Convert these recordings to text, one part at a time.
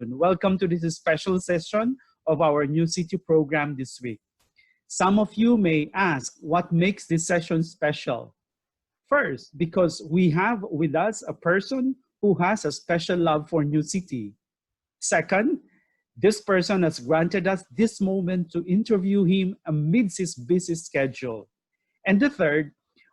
afternoon. Welcome to this special session of our New City program this week. Some of you may ask what makes this session special. First, because we have with us a person who has a special love for New City. Second, this person has granted us this moment to interview him amidst his busy schedule. And the third,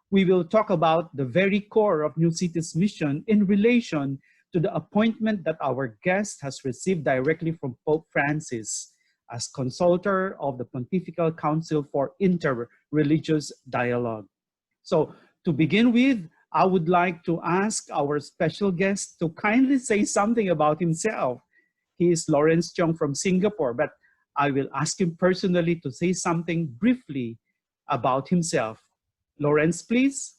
we will talk about the very core of New City's mission in relation to the appointment that our guest has received directly from Pope Francis as consultor of the Pontifical Council for Interreligious Dialogue. So to begin with, I would like to ask our special guest to kindly say something about himself. He is Lawrence Chong from Singapore, but I will ask him personally to say something briefly about himself. Lawrence, please.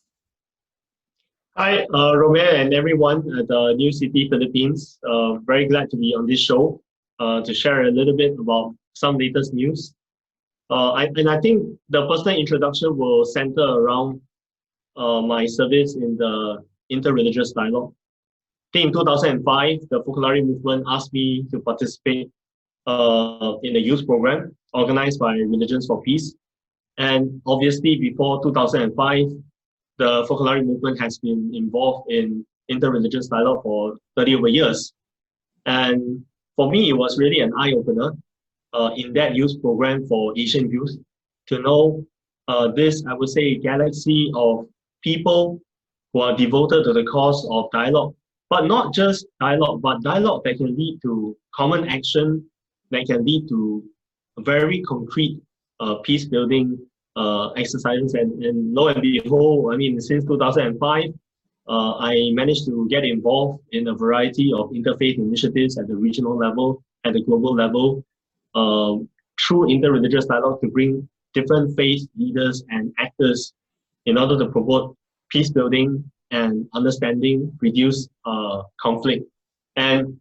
Hi, Romeo and everyone at the New City Philippines. Very glad to be on this show to share a little bit about some latest news. I think the personal introduction will center around my service in the Interreligious Dialogue. I think in 2005, the Focolare movement asked me to participate in a youth program organized by Religions for Peace. And obviously, before 2005, the Focolare movement has been involved in interreligious dialogue for 30 over years. And for me, it was really an eye-opener in that youth program for Asian youth to know this, I would say, galaxy of people who are devoted to the cause of dialogue, but not just dialogue, but dialogue that can lead to common action, that can lead to very concrete peace-building exercises, and lo and behold, I mean, since 2005, I managed to get involved in a variety of interfaith initiatives at the regional level, at the global level, through interreligious dialogue to bring different faith leaders and actors in order to promote peace building and understanding, reduce conflict. And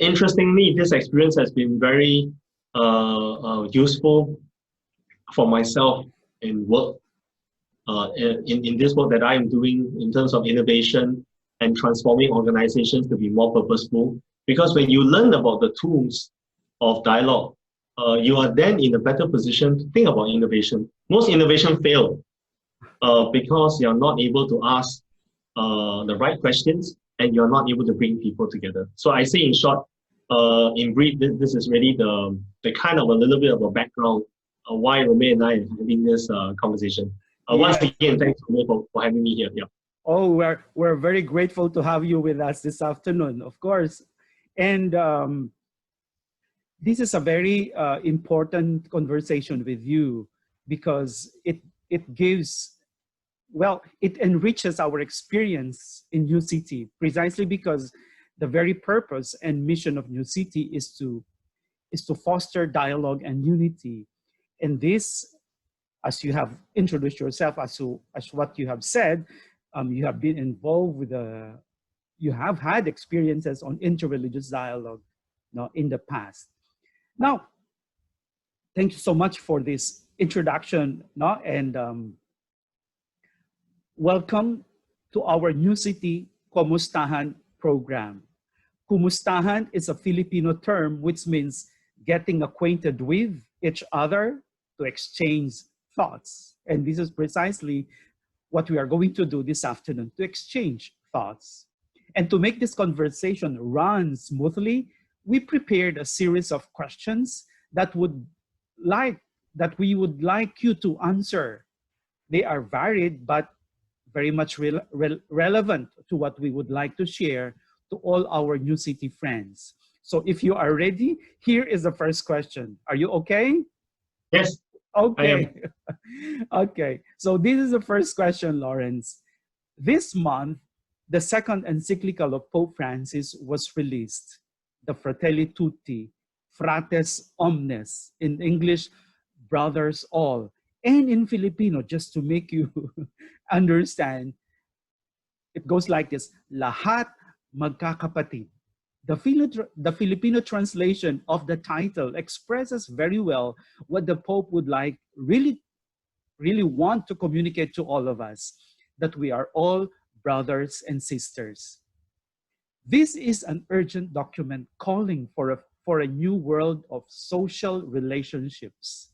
interestingly, this experience has been very useful for myself in work, in this work that I am doing in terms of innovation and transforming organizations to be more purposeful. Because when you learn about the tools of dialogue, you are then in a better position to think about innovation. Most innovation fail because you're not able to ask the right questions and you're not able to bring people together. So I say in short, in brief, this is really the kind of a little bit of a background why Romeo and I are having this conversation. Once again, thanks Romeo for having me here. Yeah. Oh, we're very grateful to have you with us this afternoon, of course. And this is a very important conversation with you because it gives, well, it enriches our experience in New City, precisely because the very purpose and mission of New City is to foster dialogue and unity. And this, as you have introduced yourself, as what you have said, you have been involved with you have had experiences on interreligious dialogue in the past. Now, thank you so much for this introduction, and welcome to our New City Kumustahan program. Kumustahan is a Filipino term which means getting acquainted with each other, to exchange thoughts. And this is precisely what we are going to do this afternoon, to exchange thoughts. And to make this conversation run smoothly, we prepared a series of questions that we would like you to answer. They are varied, but very much relevant to what we would like to share to all our New City friends. So if you are ready, here is the first question. Are you okay? Yes. Okay. Okay. So this is the first question, Lawrence. This month, the second encyclical of Pope Francis was released, the Fratelli Tutti, Frates Omnes, in English, brothers all, and in Filipino, just to make you understand, it goes like this: lahat magkakapatid. The Filipino translation of the title expresses very well what the Pope would like, really want to communicate to all of us, that we are all brothers and sisters. This is an urgent document calling for a new world of social relationships.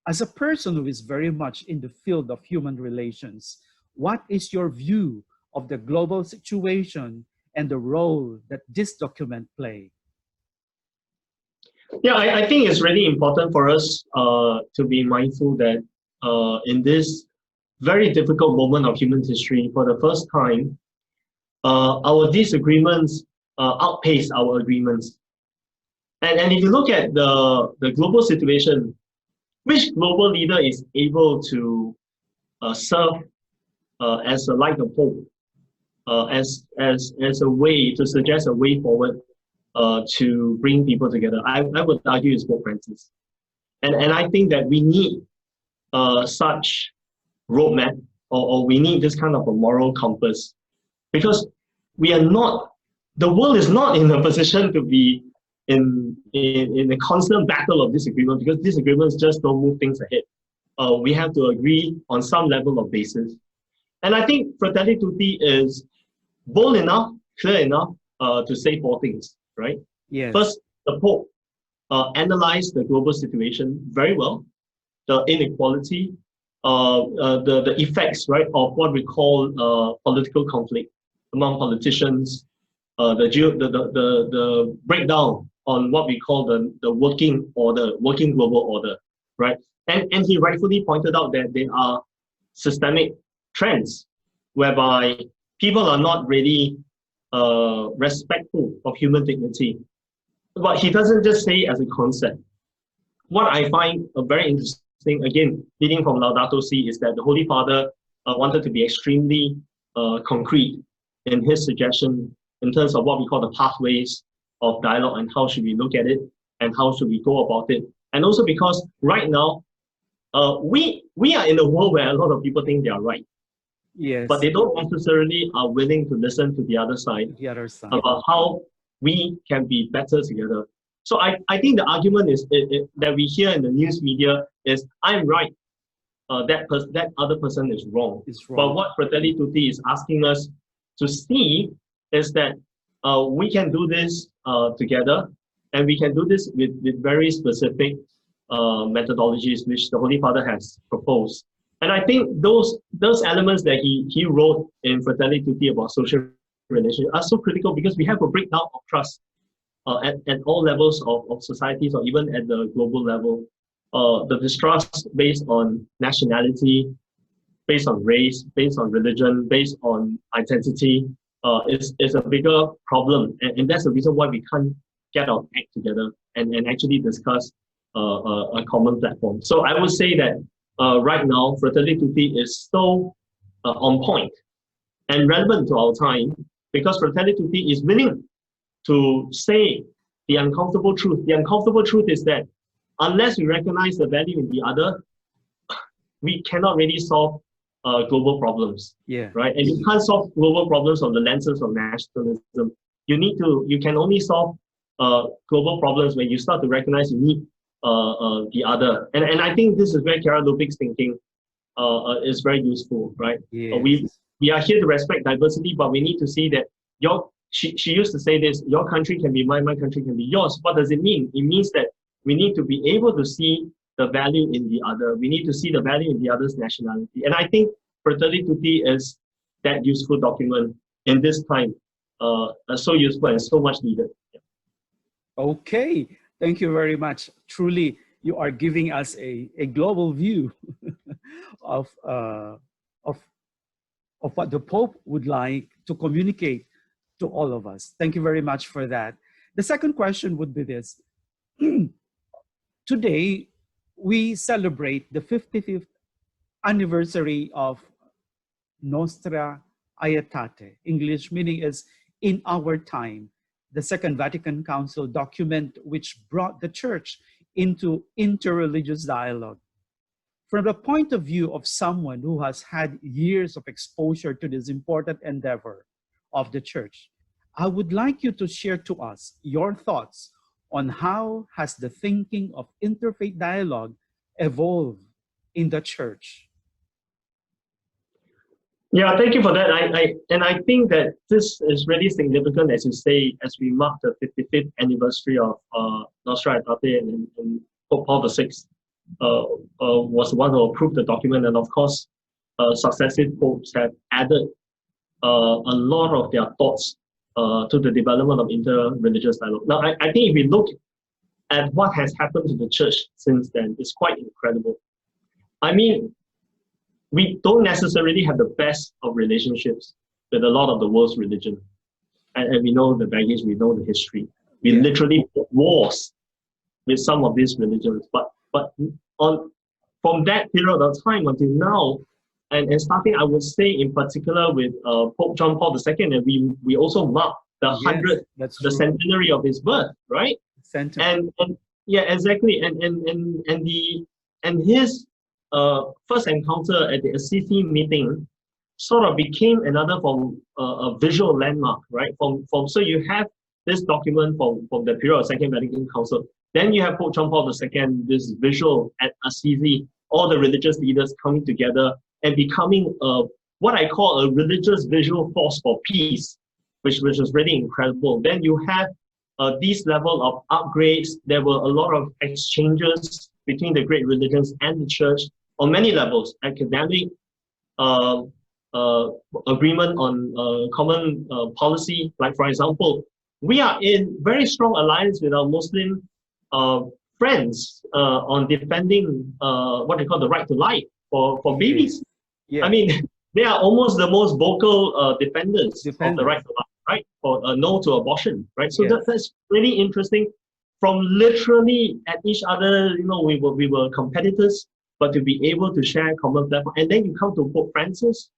As a person who is very much in the field of human relations, what is your view of the global situation and the role that this document plays? Yeah, I think it's really important for us to be mindful that in this very difficult moment of human history, for the first time, our disagreements outpace our agreements. And if you look at the global situation, which global leader is able to serve as a like a pope, as a way to suggest a way forward to bring people together? I would argue it's Pope Francis. And I think that we need such roadmap, or we need this kind of a moral compass, because we are not, the world is not in a position to be in a constant battle of disagreement, because disagreements just don't move things ahead. We have to agree on some level of basis. And I think Fratelli Tutti is bold enough, clear enough to say four things, right? Yes. First, the Pope analyzed the global situation very well, the inequality, the effects, right, of what we call political conflict among politicians, the breakdown on what we call the working order, working global order, right? And he rightfully pointed out that there are systemic trends whereby people are not really respectful of human dignity. But he doesn't just say as a concept. What I find very interesting, again, leading from Laudato Si, is that the Holy Father wanted to be extremely concrete in his suggestion in terms of what we call the pathways of dialogue and how should we look at it and how should we go about it. And also because right now, we are in a world where a lot of people think they are right. Yes. But they don't necessarily are willing to listen to the other side, about how we can be better together. So I think the argument is that we hear in the news media is, I'm right, that other person is wrong. But what Fratelli Tutti is asking us to see is that we can do this together, and we can do this with very specific methodologies which the Holy Father has proposed. And I think those elements that he wrote in Fratelli Tutti about social relations are so critical, because we have a breakdown of trust at all levels of societies, or even at the global level. The distrust based on nationality, based on race, based on religion, based on identity is a bigger problem. And that's the reason why we can't get our act together and actually discuss a common platform. So I would say that right now, Fratelli Tutti is so on point and relevant to our time, because Fratelli Tutti is willing to say the uncomfortable truth. The uncomfortable truth is that unless we recognize the value in the other, we cannot really solve global problems. Yeah. Right? And you can't solve global problems from the lenses of nationalism. You can only solve global problems when you start to recognize you need the other. And I think this is where Chiara Lubbock's thinking is very useful, right? Yes. We are here to respect diversity, but we need to see that she used to say this, your country can be mine, my country can be yours. What does it mean? It means that we need to be able to see the value in the other. We need to see the value in the other's nationality. And I think Fratelli Tutti is that useful document in this time, so useful and so much needed. Yeah. Okay, thank you very much. Truly, you are giving us a global view of what the Pope would like to communicate to all of us. Thank you very much for that. The second question would be this. Today, we celebrate the 55th anniversary of Nostra Aetate. English meaning is in our time, the Second Vatican Council document which brought the Church into interreligious dialogue. From the point of view of someone who has had years of exposure to this important endeavor of the Church, I would like you to share to us your thoughts on how has the thinking of interfaith dialogue evolved in the Church. Yeah, thank you for that. I think that this is really significant, as you say, as we mark the 55th anniversary of Nostra Aetate, and Pope Paul VI was the one who approved the document, and of course, successive popes have added a lot of their thoughts to the development of interreligious dialogue. Now, I think if we look at what has happened to the church since then, it's quite incredible. I mean, we don't necessarily have the best of relationships with a lot of the world's religion. And we know the baggage, we know the history. We literally fought wars with some of these religions. But from that period of time until now, and starting, I would say in particular with Pope John Paul II, and we also mark the 100th, the centenary of his birth, right? And yeah, exactly. And his first encounter at the Aetate meeting sort of became another form, a visual landmark, right? So you have this document from the period of Second Vatican Council. Then you have Pope John Paul II, this visual at Assisi, all the religious leaders coming together and becoming what I call a religious visual force for peace, which was really incredible. Then you have these level of upgrades. There were a lot of exchanges between the great religions and the church on many levels: academic, agreement on common policy. Like, for example, we are in very strong alliance with our Muslim friends on defending what they call the right to life for babies. I mean, they are almost the most vocal defenders of the right to life, right? For no to abortion, right? So that's really interesting. From literally at each other, you know, we were competitors, but to be able to share a common platform. And then you come to Pope Francis.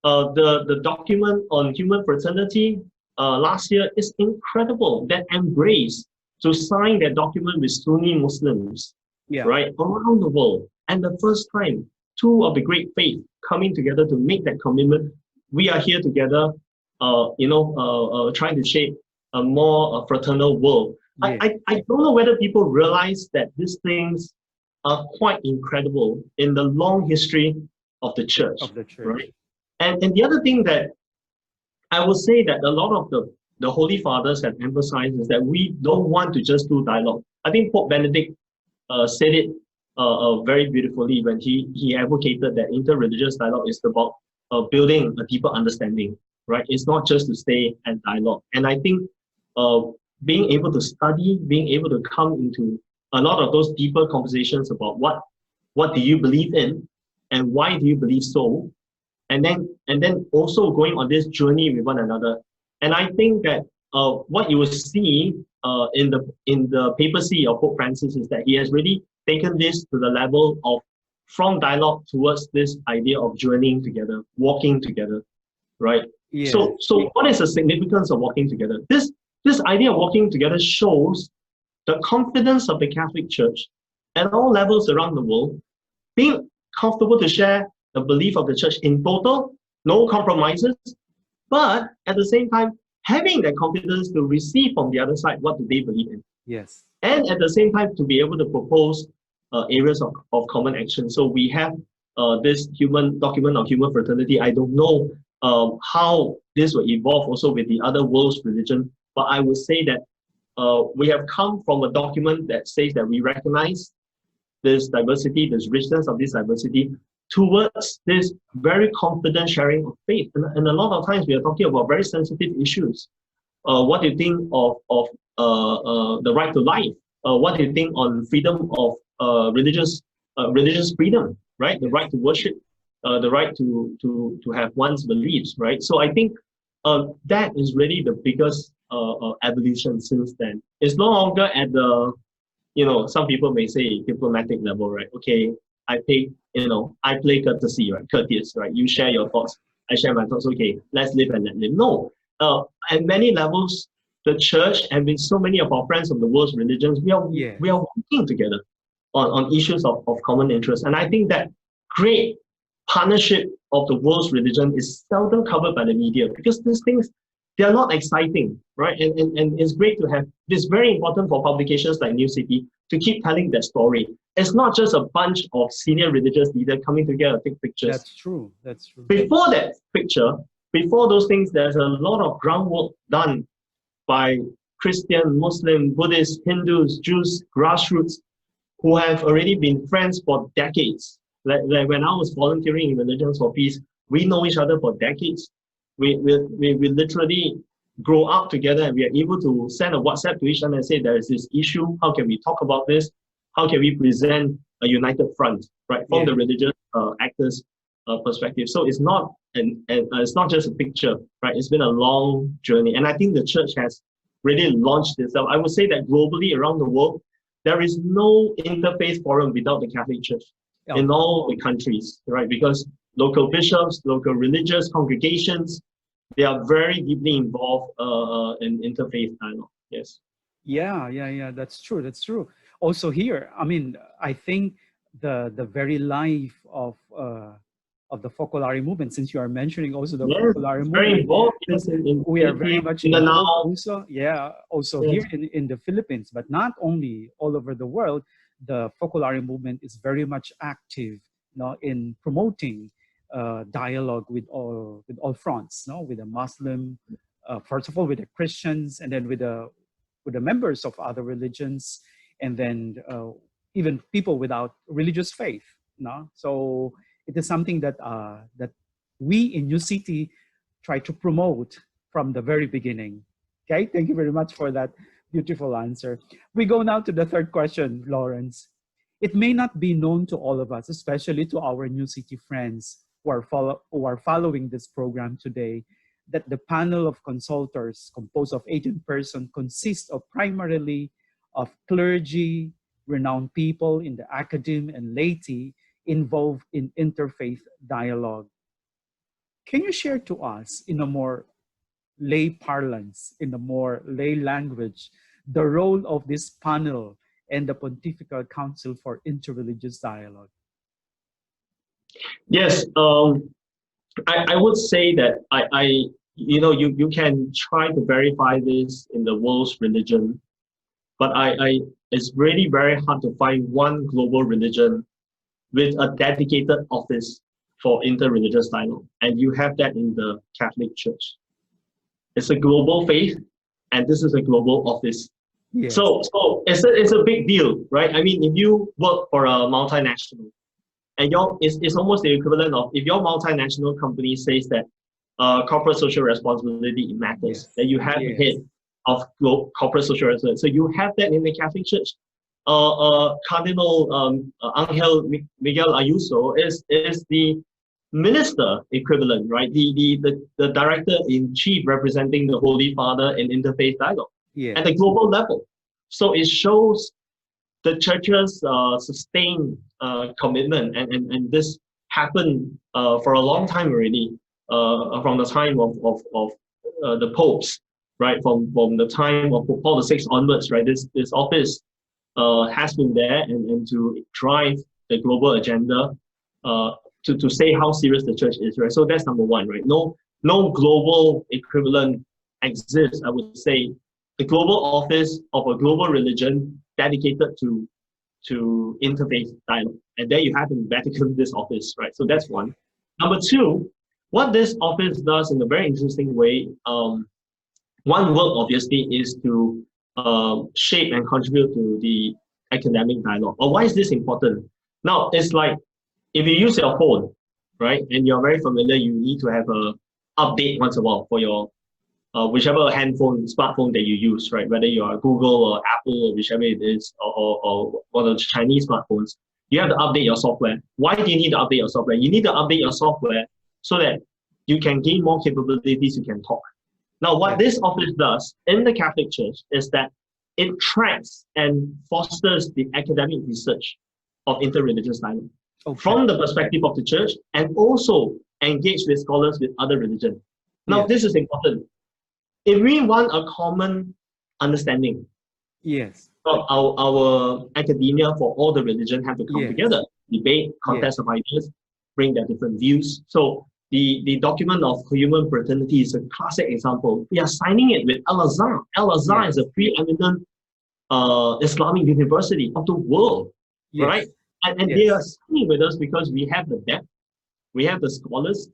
The document on human fraternity last year is incredible. That embrace to sign that document with Sunni Muslims, right, around the world. And the first time, two of the great faith coming together to make that commitment. We are here together, trying to shape a more fraternal world. I don't know whether people realize that these things are quite incredible in the long history of the church. Right? And the other thing that I would say that a lot of the Holy Fathers have emphasized is that we don't want to just do dialogue. I think Pope Benedict said it very beautifully when he advocated that interreligious dialogue is about building a deeper understanding, right? It's not just to stay at dialogue. And I think being able to study, being able to come into a lot of those deeper conversations about what do you believe in and why do you believe so, and then also going on this journey with one another. And I think that what you will see in the papacy of Pope Francis is that he has really taken this to the level of from dialogue towards this idea of journeying together, walking together, right? So what is the significance of walking together? This idea of walking together shows the confidence of the Catholic Church at all levels around the world, being comfortable to share the belief of the church in total, no compromises, but at the same time, having that confidence to receive from the other side what do they believe in. Yes. And at the same time, to be able to propose areas of common action. So we have this document of human fraternity. I don't know how this will evolve also with the other world's religion, but I would say that we have come from a document that says that we recognize this diversity, this richness of this diversity, towards this very confident sharing of faith. And a lot of times we are talking about very sensitive issues. What do you think of the right to life? What do you think on freedom of religious freedom, right? The right to worship, the right to have one's beliefs, right? So I think that is really the biggest evolution since then. It's no longer at the, some people may say diplomatic level, right? Okay, I play courtesy, right? Courteous, right? You share your thoughts, I share my thoughts. Okay, let's live and let live. No, at many levels, the church and with so many of our friends of the world's religions, we are working together on issues of common interest. And I think that great partnership of the world's religion is seldom covered by the media because these things they are not exciting, right? And it's great to have, it's very important for publications like New City to keep telling that story. It's not just a bunch of senior religious leaders coming together to take pictures. That's true. That's true. Before that picture, before those things, there's a lot of groundwork done by Christian, Muslim, Buddhist, Hindus, Jews, grassroots, who have already been friends for decades. Like when I was volunteering in Religions for Peace, we know each other for decades. We literally grow up together, and we are able to send a WhatsApp to each other and say, there is this issue, how can we talk about this? How can we present a united front, right, from the religious actors' perspective? So it's not it's not just a picture, right? It's been a long journey, and I think the church has really launched itself. I would say that globally around the world, there is no interfaith forum without the Catholic Church in all the countries, right? Because local bishops, local religious congregations, they are very deeply involved in interfaith dialogue. Yes. Yeah. That's true. That's true. Also here, I mean, I think the very life of the Focolare movement, since you are mentioning also the Focolare movement, very involved. We are very much involved also. Yeah, also here in the Philippines, but not only all over the world. The Focolare movement is very much active, in promoting dialogue with all fronts, with the Muslim, first of all with the Christians, and then with the members of other religions, and then even people without religious faith. So it is something that that we in New City try to promote from the very beginning. Okay, thank you very much for that beautiful answer. We go now to the third question, Lawrence. It may not be known to all of us, especially to our New City friends who are following this program today, that the panel of consultors composed of 18 persons consists of primarily of clergy, renowned people in the academe and laity involved in interfaith dialogue. Can you share to us in a more lay parlance, in a more lay language, the role of this panel and the Pontifical Council for Interreligious Dialogue? Yes, I would say that you can try to verify this in the world's religion, but it's really very hard to find one global religion with a dedicated office for interreligious dialogue, and you have that in the Catholic Church. It's a global faith, and this is a global office. Yes. So it's a big deal, right? I mean, if you work for a multinational, and it's almost the equivalent of if your multinational company says that corporate social responsibility matters, that you have the head of corporate social responsibility. So you have that in the Catholic Church. Cardinal Angel Miguel Ayuso is the minister equivalent, right? The director-in-chief representing the Holy Father in interfaith dialogue at the global level. So it shows the church's sustained commitment, and this happened for a long time already, from the time of the popes, right? From the time of Pope Paul VI onwards, right? This office has been there and to drive the global agenda, to say how serious the church is, right? So that's number one, right? No global equivalent exists, I would say. The global office of a global religion dedicated to interfaith dialogue. And there you have in Vatican this office, right? So that's one. Number two, what this office does in a very interesting way, one work obviously is to shape and contribute to the academic dialogue. Or why is this important? Now, it's like if you use your phone, right, and you're very familiar, you need to have a update once in a while for your whichever smartphone that you use, right? Whether you are Google or Apple or whichever it is, or one of the Chinese smartphones, you have to update your software. Why do you need to update your software? You need to update your software so that you can gain more capabilities, you can talk. Now, what this office does in the Catholic Church is that it tracks and fosters the academic research of interreligious dialogue from the perspective of the church, and also engage with scholars with other religions. Now, this is important. If we want a common understanding, our academia for all the religion have to come together, debate, contest of ideas, bring their different views. So the document of human fraternity is a classic example. We are signing it with Al-Azhar. Al-Azhar is a preeminent Islamic university of the world, right? And they are signing with us because we have the depth, we have the scholars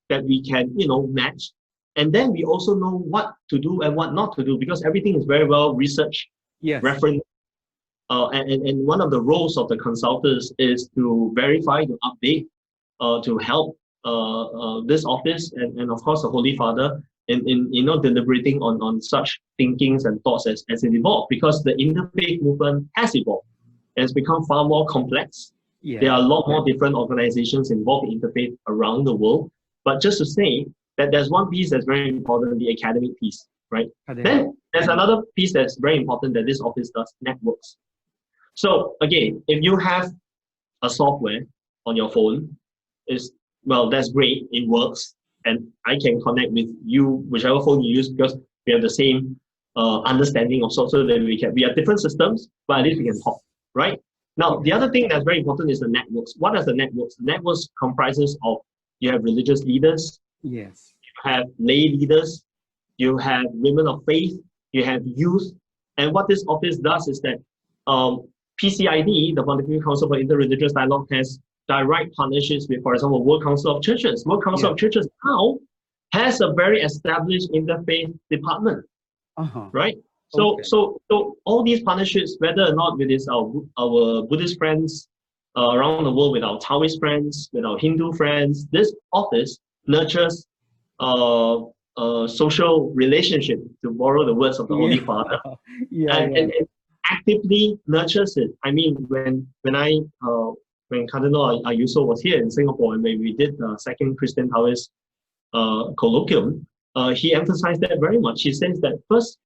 that we can, match. And then we also know what to do and what not to do, because everything is very well researched, referenced. And one of the roles of the consultants is to verify, to update, to help this office and of course the Holy Father in deliberating on such thinkings and thoughts as it evolved, because the interfaith movement has evolved. It's become far more complex. There are a lot more different organizations involved in interfaith around the world. But just to say that there's one piece that's very important, the academic piece, right? Then there's another piece that's very important that this office does, networks. So again, if you have a software on your phone, that's great, it works. And I can connect with you, whichever phone you use, because we have the same understanding of software, that we have different systems, but at least we can talk, right? Now, the other thing that's very important is the networks. What are the networks? The networks comprises of, you have religious leaders, you have lay leaders, you have women of faith, you have youth. And what this office does is that PCID, the Pontifical Council for Interreligious Dialogue, has direct partnerships with, for example, World Council of Churches. World Council of Churches now has a very established interfaith department, right? So all these partnerships, whether or not with our Buddhist friends around the world, with our Taoist friends, with our Hindu friends, this office nurtures social relationship, to borrow the words of the Holy Father, and actively nurtures it. I mean, when Cardinal Ayuso was here in Singapore, and when we did the second Christian Taoist colloquium, he emphasized that very much. He says that first,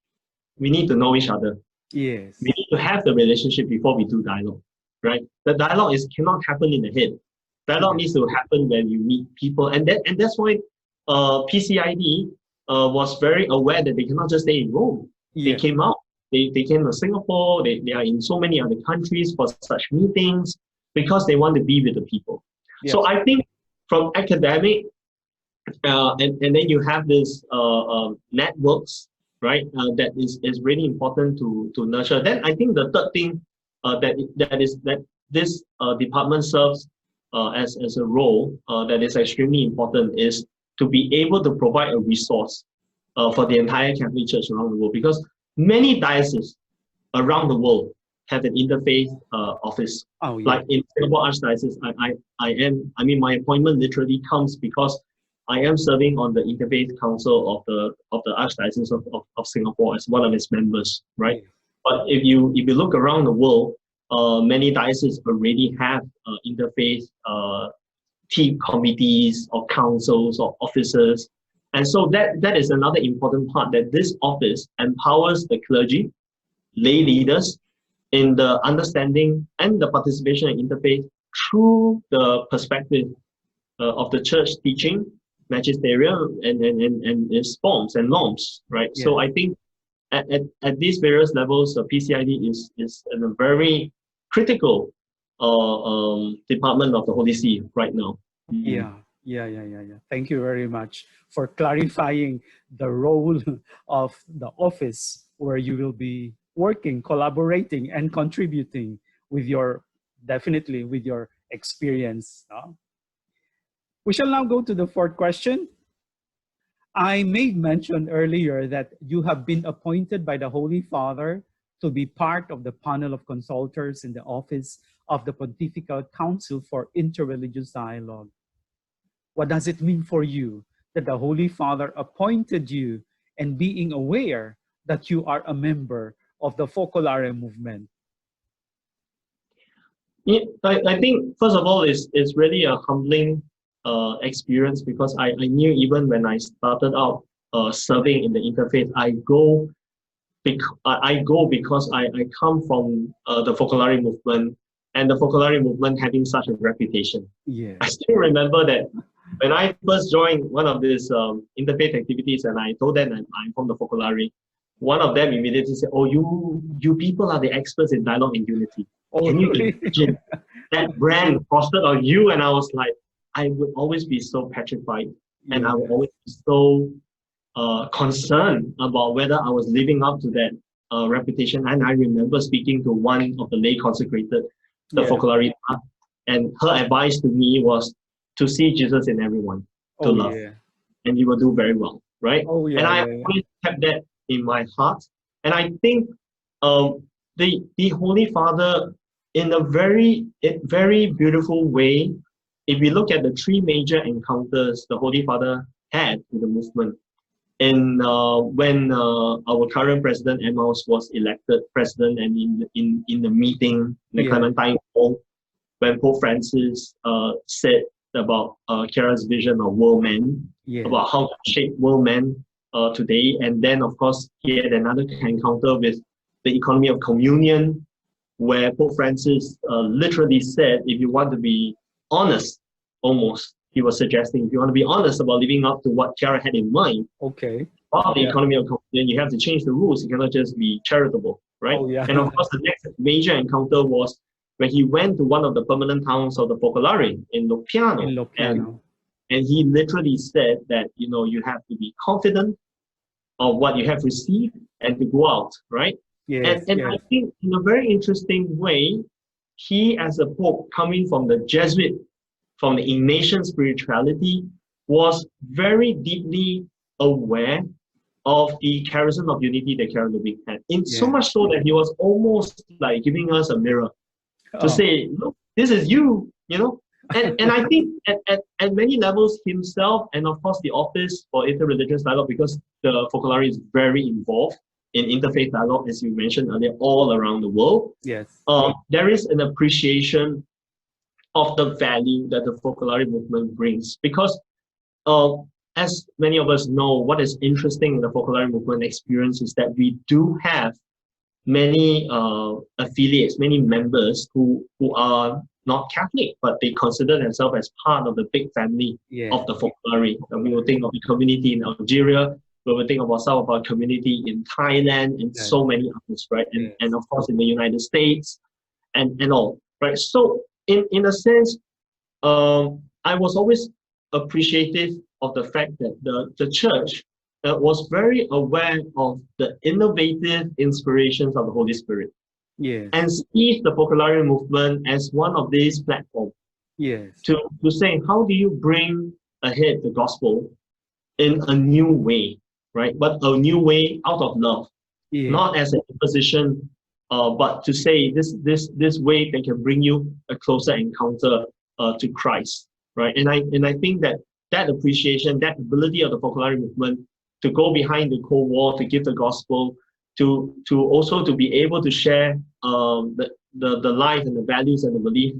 we need to know each other. We need to have the relationship before we do dialogue, right? The dialogue cannot happen in the head. Dialogue needs to happen when you meet people, and that's why PCID was very aware that they cannot just stay in Rome. They came out. They came to Singapore. They are in so many other countries for such meetings, because they want to be with the people. So I think from academic, and then you have this networks, right? That is really important to nurture. Then I think the third thing that this department serves as a role that is extremely important is to be able to provide a resource for the entire Catholic Church around the world, because many dioceses around the world have an interfaith office. Like in Singapore Archdiocese, my appointment literally comes because I am serving on the Interfaith Council of the Archdiocese of Singapore as one of its members, right? But if you look around the world, many dioceses already have interfaith team committees or councils or officers. And so that is another important part, that this office empowers the clergy, lay leaders, in the understanding and the participation in interfaith through the perspective of the church teaching, magisterium, and its forms and norms, right? So I think at these various levels, PCID is a very critical department of the Holy See right now. Thank you very much for clarifying the role of the office, where you will be working, collaborating, and contributing with your experience. We shall now go to the fourth question. I made mention earlier that you have been appointed by the Holy Father to be part of the panel of consultors in the office of the Pontifical Council for Interreligious Dialogue. What does it mean for you that the Holy Father appointed you, and being aware that you are a member of the Focolare movement? I think, first of all, it's really a humbling experience, because I knew even when I started out serving in the interfaith, I go because I come from the Focolare movement, and the Focolare movement having such a reputation. I still remember that when I first joined one of these interfaith activities, and I told them I'm from the Focolare, one of them immediately said, "Oh, you people are the experts in dialogue and unity. Can you imagine that brand fostered on you?" And I was like, I would always be so petrified and I would always be so concerned about whether I was living up to that reputation. And I remember speaking to one of the lay consecrated, the Focolare, and her advice to me was to see Jesus in everyone, to love, and you will do very well, right? And I always kept that in my heart. And I think the Holy Father, in a very beautiful way, if we look at the three major encounters the Holy Father had with the movement, and when our current president Amos was elected president, and in the meeting, the Clementine Hall, when Pope Francis said about Chiara's vision of world man, about how to shape world man today, and then of course he had another encounter with the economy of communion, where Pope Francis literally said, if you want to be honest, almost, he was suggesting, if you want to be honest about living up to what Chiara had in mind, about the economy of communion, you have to change the rules. You cannot just be charitable, right? And of course, the next major encounter was when he went to one of the permanent towns of the Focolare in Lopiano. And he literally said that, you know, you have to be confident of what you have received and to go out, right? And I think in a very interesting way, he as a Pope coming from the Jesuit, from the Ignatian spirituality, was very deeply aware of the charism of unity that Chiara Lubick had. So much so that he was almost like giving us a mirror to say, look, this is you, you know? And I think at many levels himself, and of course the Office for Interreligious Dialogue, because the Focolare is very involved in interfaith dialogue, as you mentioned earlier, all around the world. There is an appreciation of the value that the Focolare movement brings. Because as many of us know, what is interesting in the Focolare movement experience is that we do have many affiliates, many members who are not Catholic, but they consider themselves as part of the big family of the Focolare. And we will think of the community in Algeria, we will think about some of our community in Thailand, and so many others, right? And of course in the United States, and all, right? So in a sense, I was always appreciative of the fact that the church was very aware of the innovative inspirations of the Holy Spirit. And sees the Focolare movement as one of these platforms. To say, how do you bring ahead the gospel in a new way, right? But a new way out of love, not as an imposition, but to say this way that can bring you a closer encounter to Christ, right? And I think that appreciation, that ability of the Focolare movement to go behind the Cold War, to give the gospel, to also to be able to share the life and the values and the belief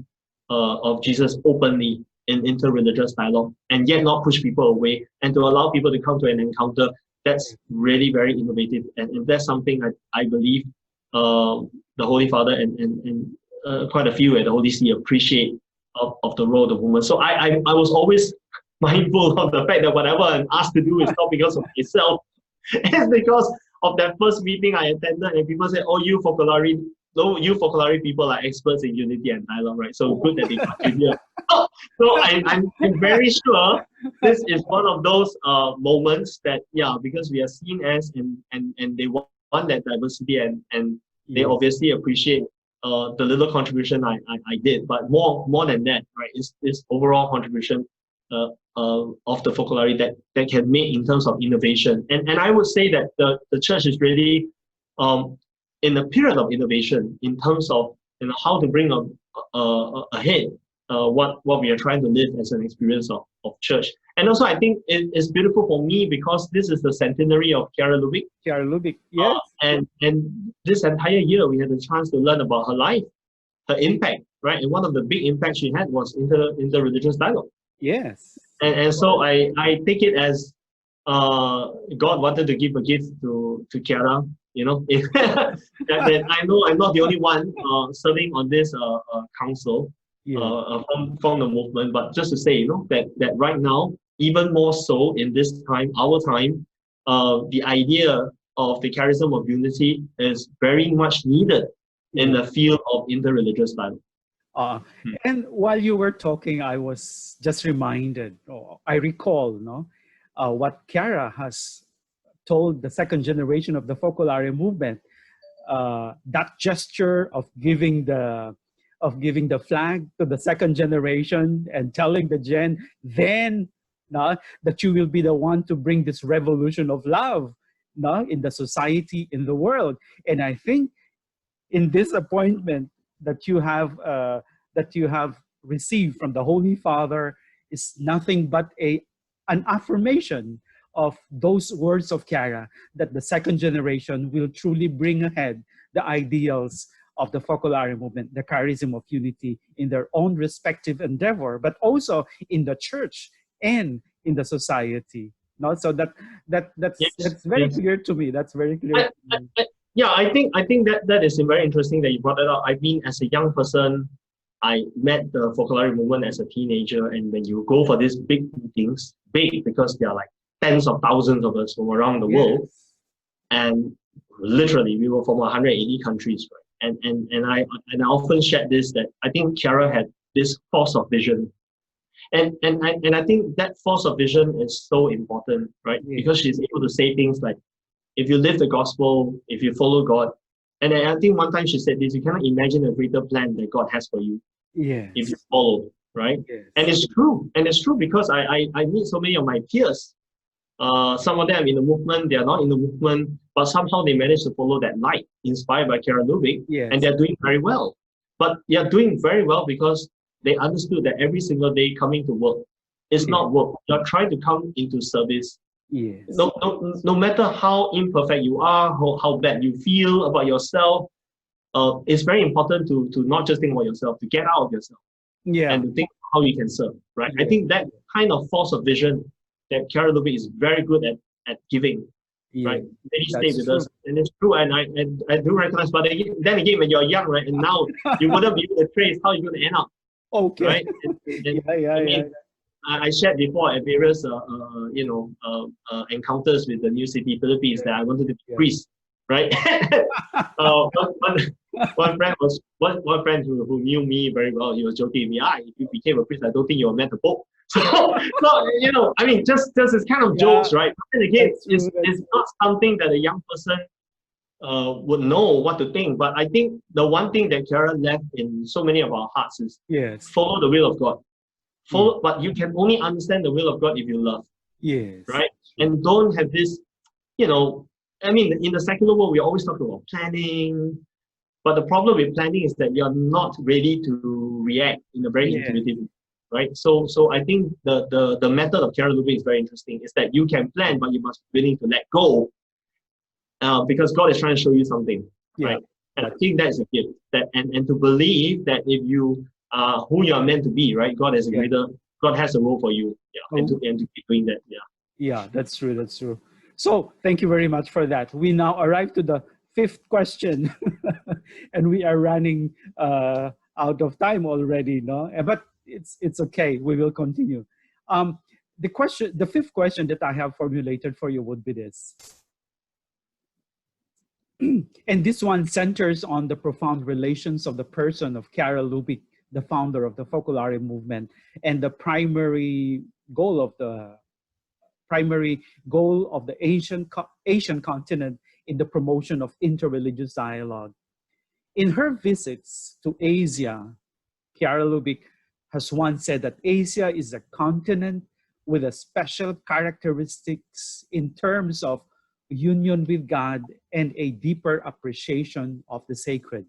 of Jesus openly in interreligious dialogue, and yet not push people away, and to allow people to come to an encounter, that's really very innovative. And that's something I believe the Holy Father and quite a few at the Holy See appreciate of the role of the woman. So I was always mindful of the fact that whatever I'm asked to do is not because of myself, it's because of that first meeting I attended, and people said, oh, you Focolare people are experts in unity and dialogue, right? So good that they got you here. So I'm very sure this is one of those moments that, because we are seen as, and they want that diversity, and they obviously appreciate the little contribution I did, but more than that, right, is this overall contribution of the Focolare that can make in terms of innovation. And I would say that the church is really in a period of innovation in terms of how to bring ahead what we are trying to live as an experience of church. And also I think it's beautiful for me because this is the centenary of Chiara Lubick. Yes. And this entire year we had the chance to learn about her life, her impact, right? And one of the big impacts she had was interreligious dialogue. Yes. And so I take it as God wanted to give a gift to Chiara, that I know I'm not the only one serving on this council from the movement, but just to say, that right now, even more so in this time, our time, the idea of the charism of unity is very much needed in the field of interreligious dialogue. And while you were talking, I was just reminded, or I recall, no, what Chiara has told the second generation of the Focolare movement. That gesture of giving the flag to the second generation and telling the gen then, no, that you will be the one to bring this revolution of love, no, in the society, in the world. And I think in this appointment that you have received from the Holy Father is nothing but an affirmation of those words of Chiara, that the second generation will truly bring ahead the ideals of the Focolare movement, the charism of unity, in their own respective endeavor, but also in the church and in the society. No, so that's very clear to me. That's very clear. Yeah, I think that is very interesting that you brought that up. I mean, as a young person, I met the Focolare movement as a teenager, and when you go for these big meetings, big because there are like tens of thousands of us from around the world, and literally we were from 180 countries, right? And I often shared this, that I think Chiara had this force of vision, and I think that force of vision is so important, right? Because she's able to say things like, if you live the gospel, if you follow God, and I think one time she said this: you cannot imagine a greater plan that God has for you if you follow, right? And it's true, because I meet so many of my peers. Some of them in the movement, they are not in the movement, but somehow they manage to follow that light inspired by Chiara Lubick, and they're doing very well. But they are doing very well because they understood that every single day coming to work is not work. You're trying to come into service. No matter how imperfect you are, how bad you feel about yourself, it's very important to not just think about yourself, to get out of yourself, and to think how you can serve, right? I think that kind of force of vision that Chiara Lubick is very good at giving, right? Then he stayed with us, and it's true, and I do recognize. But then again, when you're young, right, and now you wouldn't be able to trace how you're going to end up, right? I shared before at various encounters with the New City Philippines that I wanted to be a priest, right? One friend who knew me very well, he was joking with me, if you became a priest, I don't think you're meant to pope. So I mean, just this kind of jokes, right? And again, it's not something that a young person would know what to think. But I think the one thing that Chiara left in so many of our hearts is follow the will of God. But you can only understand the will of God if you love. Right? And don't have this, I mean, in the secular world, we always talk about planning. But the problem with planning is that you're not ready to react in a very intuitive way. Right? So I think the method of Chiara Lubick is very interesting. Is that you can plan, but you must be willing to let go, because God is trying to show you something, right? And I think that's a gift. And to believe that if you are who you are meant to be, right? God has a role for you, and to keep doing that, Yeah, that's true. That's true. So thank you very much for that. We now arrive to the fifth question, and we are running out of time already, no? But it's okay. We will continue. The fifth question that I have formulated for you would be this. And this one centers on the profound relations of the person of Chiara Lubick, the founder of the Focolare movement, and the primary goal of the Asian continent in the promotion of interreligious dialogue. In her visits to Asia, Chiara Lubick has once said that Asia is a continent with a special characteristics in terms of union with God and a deeper appreciation of the sacred.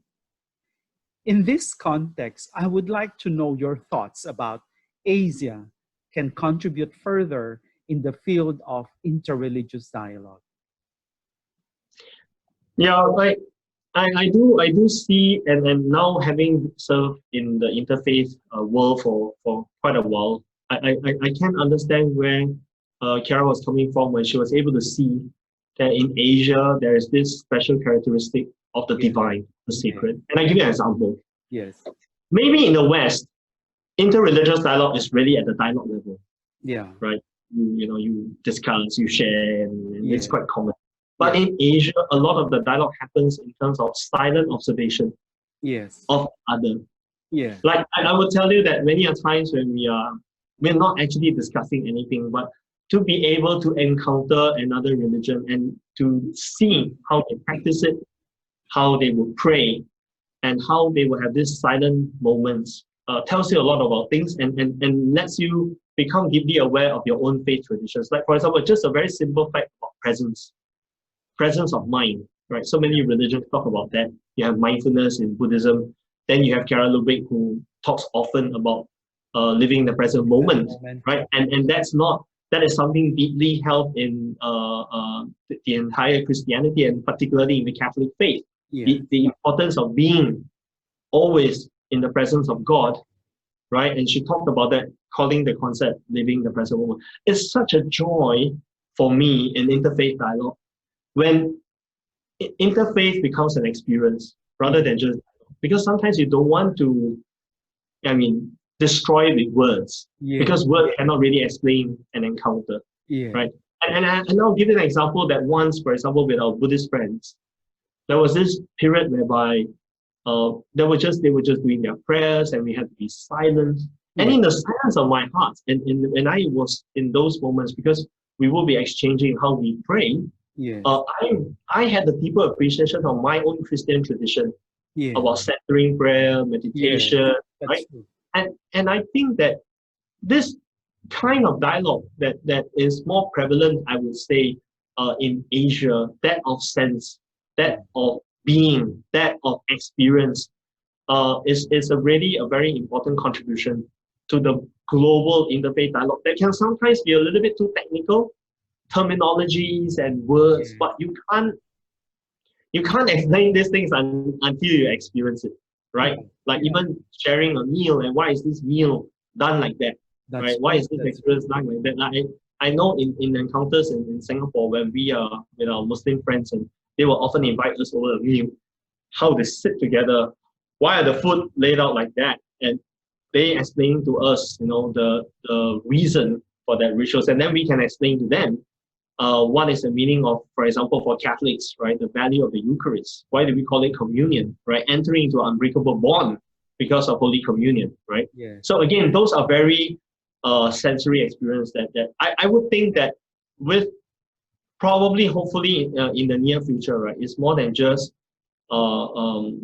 In this context, I would like to know your thoughts about Asia can contribute further in the field of interreligious dialogue. Yeah, like I do see, and now having served in the interfaith world for quite a while, I can understand where Chiara was coming from when she was able to see that in Asia there is this special characteristic of the divine, the sacred. And I give you an example. Maybe in the West, interreligious dialogue is really at the dialogue level. Right. You discuss, you share, and it's quite common. But in Asia, a lot of the dialogue happens in terms of silent observation of other. Yeah. Like I would tell you that many a times when we're not actually discussing anything, but to be able to encounter another religion and to see how they practice it, how they will pray, and how they will have these silent moments, tells you a lot about things, and lets you become deeply aware of your own faith traditions. Like, for example, just a very simple fact of presence of mind, right? So many religions talk about that. You have mindfulness in Buddhism. Then you have Kara Lubick, who talks often about living the present moment, right? And that is something deeply held in the entire Christianity, and particularly in the Catholic faith. Yeah. The importance of being always in the presence of God, right? And she talked about that, calling the concept living the present moment. It's such a joy for me in interfaith dialogue when interfaith becomes an experience rather than just dialogue. Because sometimes you don't want to, destroy with words, because words cannot really explain an encounter, right? And I'll give you an example that once, for example, with our Buddhist friends, there was this period whereby they were just doing their prayers, and we had to be silent. And in the silence of my heart, and I was in those moments, because we will be exchanging how we pray. I had a deeper appreciation of my own Christian tradition about centering prayer, meditation, right? And I think that this kind of dialogue that is more prevalent, I would say, in Asia, that of sense, that of being, that of experience, is really a very important contribution to the global interfaith dialogue that can sometimes be a little bit too technical, terminologies and words, but you can't explain these things until you experience it, right? Like even sharing a meal, and why is this meal done like that, right? Why is this experience done like that? I know in encounters in Singapore, when we are with our Muslim friends, and they will often invite us over a meal, how they sit together, why are the food laid out like that, and they explain to us, the reason for that rituals, and then we can explain to them what is the meaning of, for example, for Catholics, right, the value of the Eucharist. Why do we call it communion, right? Entering into an unbreakable bond because of Holy Communion, right? So again, those are very sensory experience that I would think that with probably, hopefully, in the near future, right, it's more than just dialogue.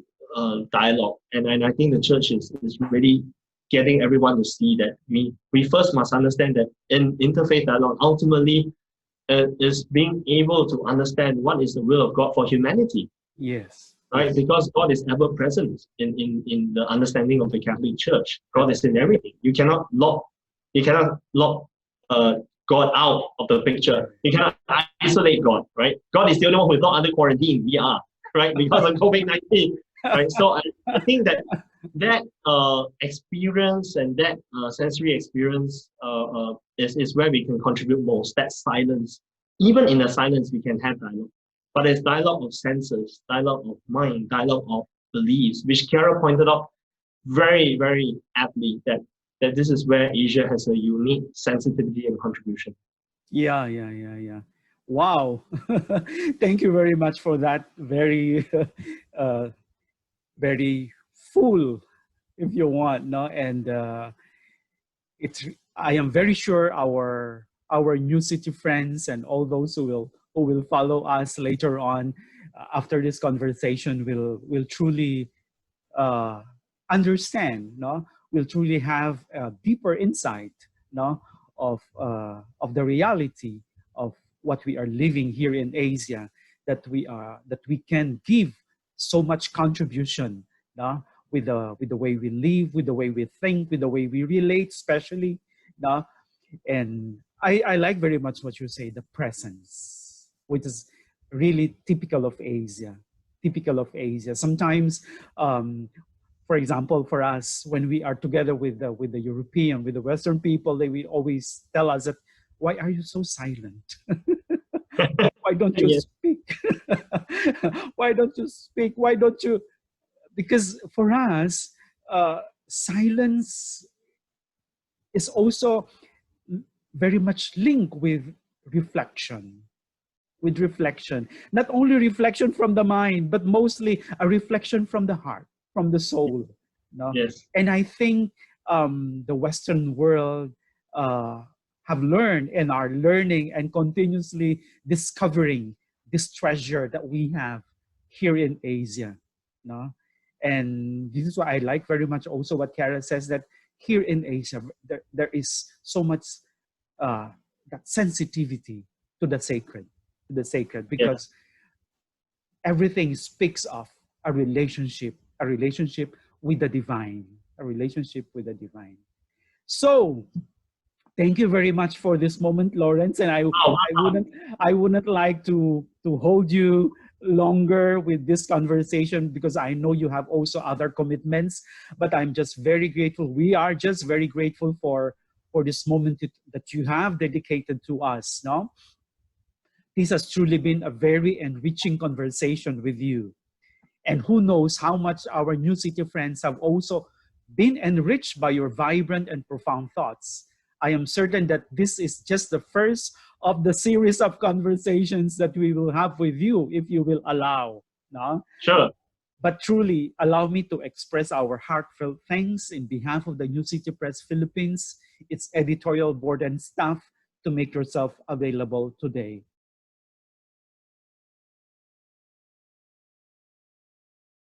And I think the church is really getting everyone to see that we first must understand that in interfaith dialogue, ultimately, is being able to understand what is the will of God for humanity. Right? Because God is ever present in the understanding of the Catholic Church. God is in everything. You cannot lock God out of the picture. You cannot isolate God, right? God is the only one who is not under quarantine. We are, right? Because of COVID-19. Right? So I think that experience and that sensory experience is where we can contribute most. That silence. Even in the silence, we can have dialogue. But it's dialogue of senses, dialogue of mind, dialogue of beliefs, which Kara pointed out very, very aptly, that this is where Asia has a unique sensitivity and contribution. Wow. Thank you very much for that very, very full, if you want, no? And I am very sure our New City friends and all those who will follow us later on after this conversation will truly understand, no? Will truly have a deeper insight, no, of the reality of what we are living here in Asia, that we can give so much contribution, no, with the way we live, with the way we think, with the way we relate, especially, no? And I like very much what you say, the presence, which is really typical of Asia. Sometimes, for example, for us, when we are together with the European, with the Western people, they will always tell us that, why are you so silent? Why don't you speak? Why don't you speak? Why don't you? Because for us, silence is also very much linked with reflection. Not only reflection from the mind, but mostly a reflection from the heart, from the soul. No? Yes. And I think the Western world have learned and are learning and continuously discovering this treasure that we have here in Asia. No? And this is why I like very much also what Kara says, that here in Asia, there is so much that sensitivity to the sacred, because everything speaks of a relationship with the divine, a relationship with the divine. So thank you very much for this moment, Lawrence. And I wouldn't like to hold you longer with this conversation, because I know you have also other commitments, but I'm just very grateful. We are just very grateful for this moment that you have dedicated to us. No? This has truly been a very enriching conversation with you. And who knows how much our New City friends have also been enriched by your vibrant and profound thoughts. I am certain that this is just the first of the series of conversations that we will have with you, if you will allow. No? Sure. But truly, allow me to express our heartfelt thanks in behalf of the New City Press Philippines, its editorial board and staff, to make yourself available today.